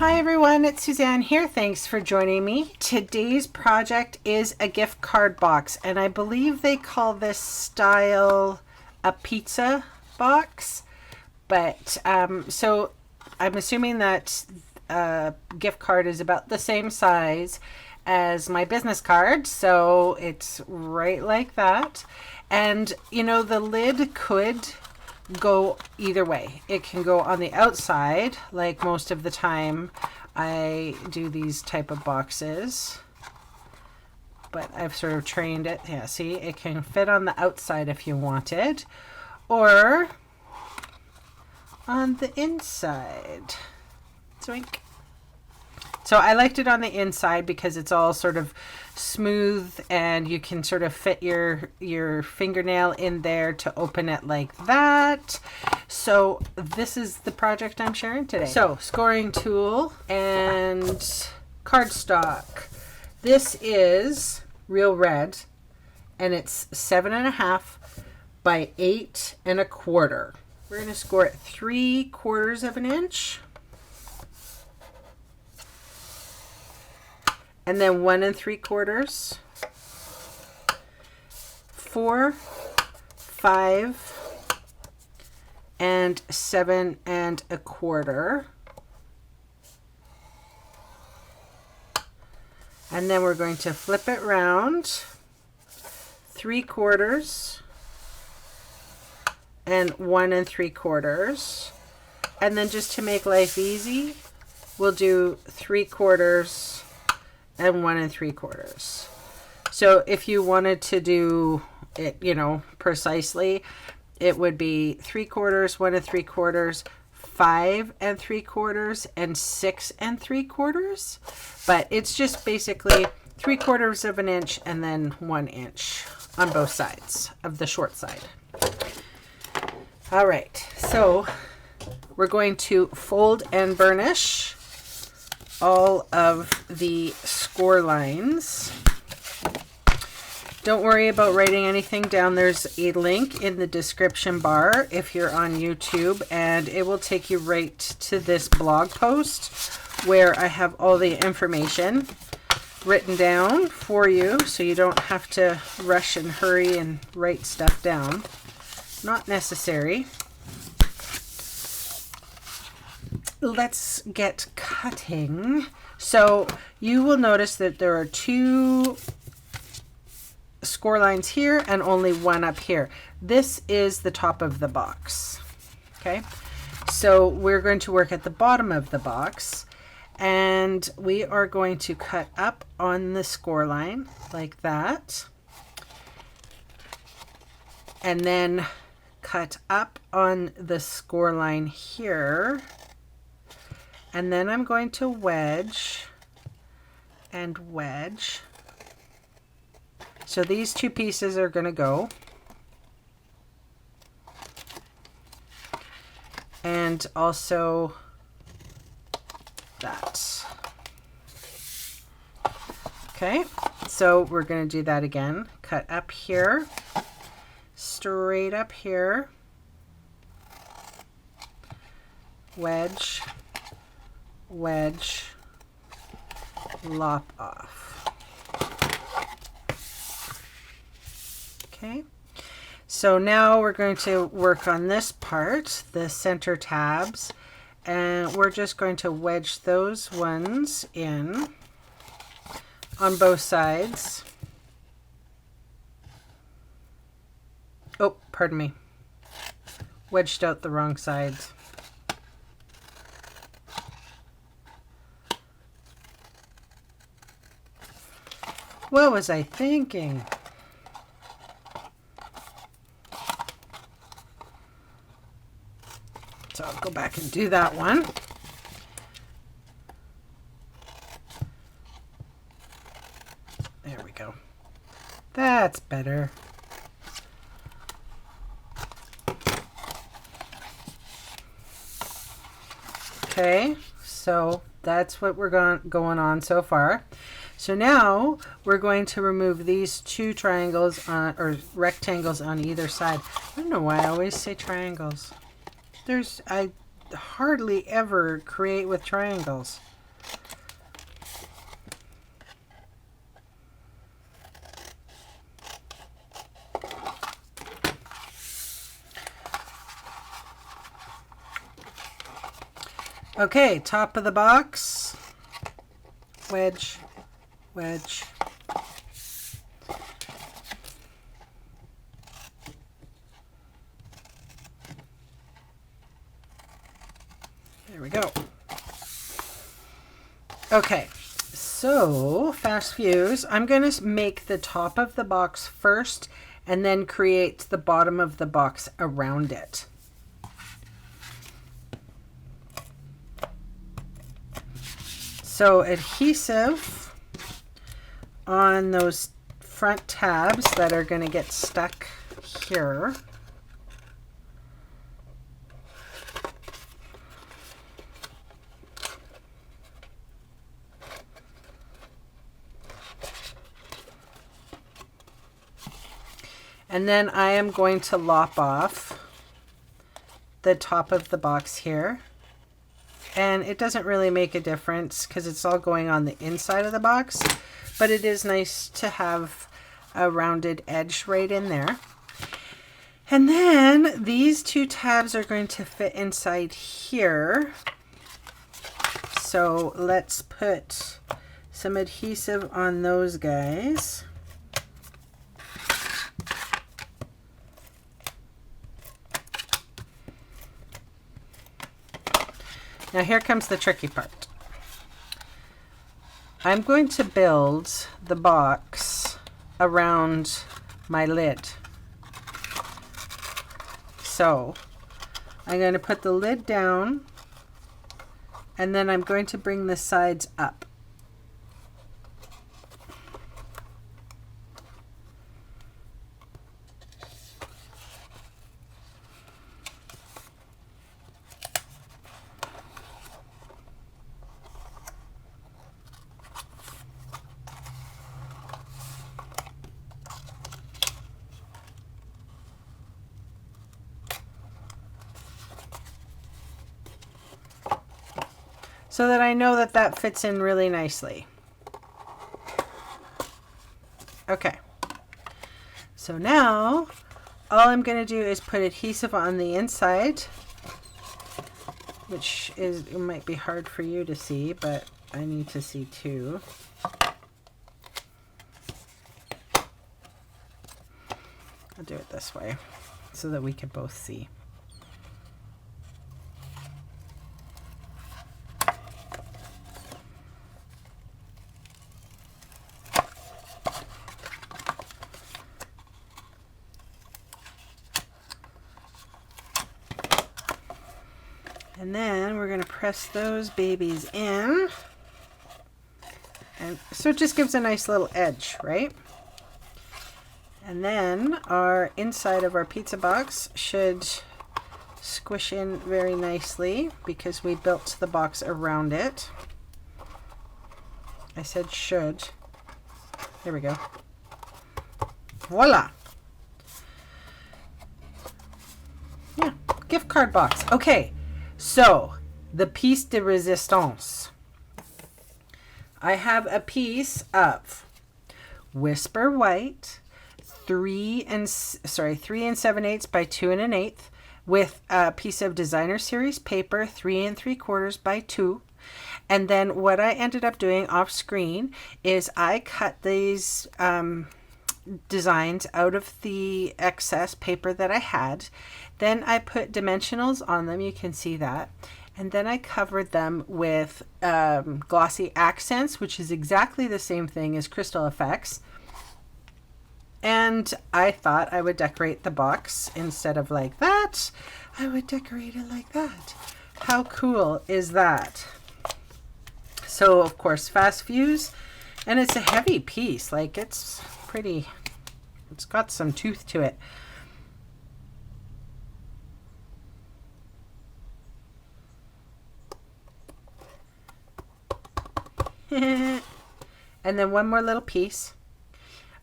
Hi everyone, it's Suzanne here. Thanks for joining me. Today's project is a gift card box, and I believe they call this style a pizza box. But so I'm assuming that a gift card is about the same size as my business card, so it's right like that. And you know, the lid could go either way. It can go on the outside, like most of the time I do these type of boxes, but I've sort of trained it. Yeah, see, it can fit on the outside if you wanted, or on the inside. Zoink. So I liked it on the inside because it's all sort of smooth and you can sort of fit your fingernail in there to open it like that. So this is the project I'm sharing today. So scoring tool and cardstock. This is real red and it's 7.5 by 8.25. We're going to score it 3/4 of an inch. And then 1 3/4, 4, 5, and 7.25. And then we're going to flip it round, 3/4, and 1 3/4. And then just to make life easy, we'll do 3/4 and 1 3/4. So if you wanted to do it, you know, precisely, it would be 3/4, 1 3/4, 5 3/4, and 6 3/4. But it's just basically 3/4 of an inch and then 1 inch on both sides of the short side. All right, so we're going to fold and burnish all of the score lines. Don't worry about writing anything down. There's a link in the description bar if you're on YouTube, and it will take you right to this blog post where I have all the information written down for you, so you don't have to rush and hurry and write stuff down. Not necessary. Let's get cutting. So you will notice that there are 2 score lines here and only 1 up here. This is the top of the box. Okay, so we're going to work at the bottom of the box, and we are going to cut up on the score line like that, and then cut up on the score line here. And then I'm going to wedge and wedge. So these 2 pieces are going to go. And also that. Okay, so we're going to do that again. Cut up here, straight up here, wedge, wedge, lop off. Okay, so now we're going to work on this part, the center tabs, and we're just going to wedge those ones in on both sides. Oh, pardon me, wedged out the wrong sides. What was I thinking? So I'll go back and do that one. There we go. That's better. Okay, so that's what we're going on so far. So now we're going to remove these 2 triangles or rectangles on either side. I don't know why I always say triangles. I hardly ever create with triangles. Okay, top of the box. Wedge, wedge. There we go. Okay, so fast fuse. I'm going to make the top of the box first and then create the bottom of the box around it. So adhesive on those front tabs that are going to get stuck here. And then I am going to lop off the top of the box here. And it doesn't really make a difference because it's all going on the inside of the box, but it is nice to have a rounded edge right in there. And then these two tabs are going to fit inside here. So let's put some adhesive on those guys. Now here comes the tricky part. I'm going to build the box around my lid. So I'm going to put the lid down and then I'm going to bring the sides up. So that I know that that fits in really nicely. Okay. So now all I'm going to do is put adhesive on the inside, which is, it might be hard for you to see, but I need to see too. I'll do it this way so that we can both see. And then we're going to press those babies in. And so it just gives a nice little edge, right? And then our inside of our pizza box should squish in very nicely because we built the box around it. I said should. There we go. Voila! Yeah, gift card box. Okay. So, the piece de resistance. I have a piece of Whisper White, 3 7/8 by 2 1/8 with a piece of Designer Series paper, 3 3/4 by 2. And then what I ended up doing off screen is I cut these designs out of the excess paper that I had. Then I put dimensionals on them, you can see that. And then I covered them with glossy accents, which is exactly the same thing as Crystal Effects. And I thought I would decorate the box instead of like that. I would decorate it like that. How cool is that? So of course fast fuse, and it's a heavy piece, like it's pretty, it's got some tooth to it. And then one more little piece.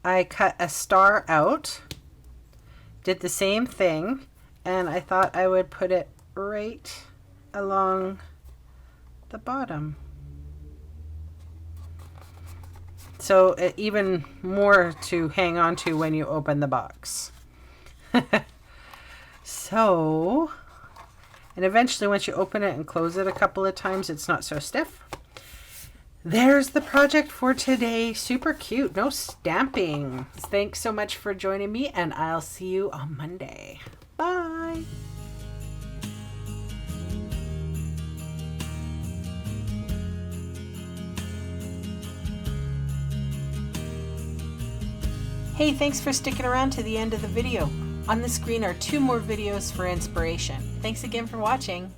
I cut a star out, did the same thing, and I thought I would put it right along the bottom. So even more to hang on to when you open the box. So, And eventually, once you open it and close it a couple of times, it's not so stiff. There's the project for today. Super cute. No stamping. Thanks so much for joining me, and I'll see you on Monday. Bye. Hey, thanks for sticking around to the end of the video. On the screen are 2 more videos for inspiration. Thanks again for watching.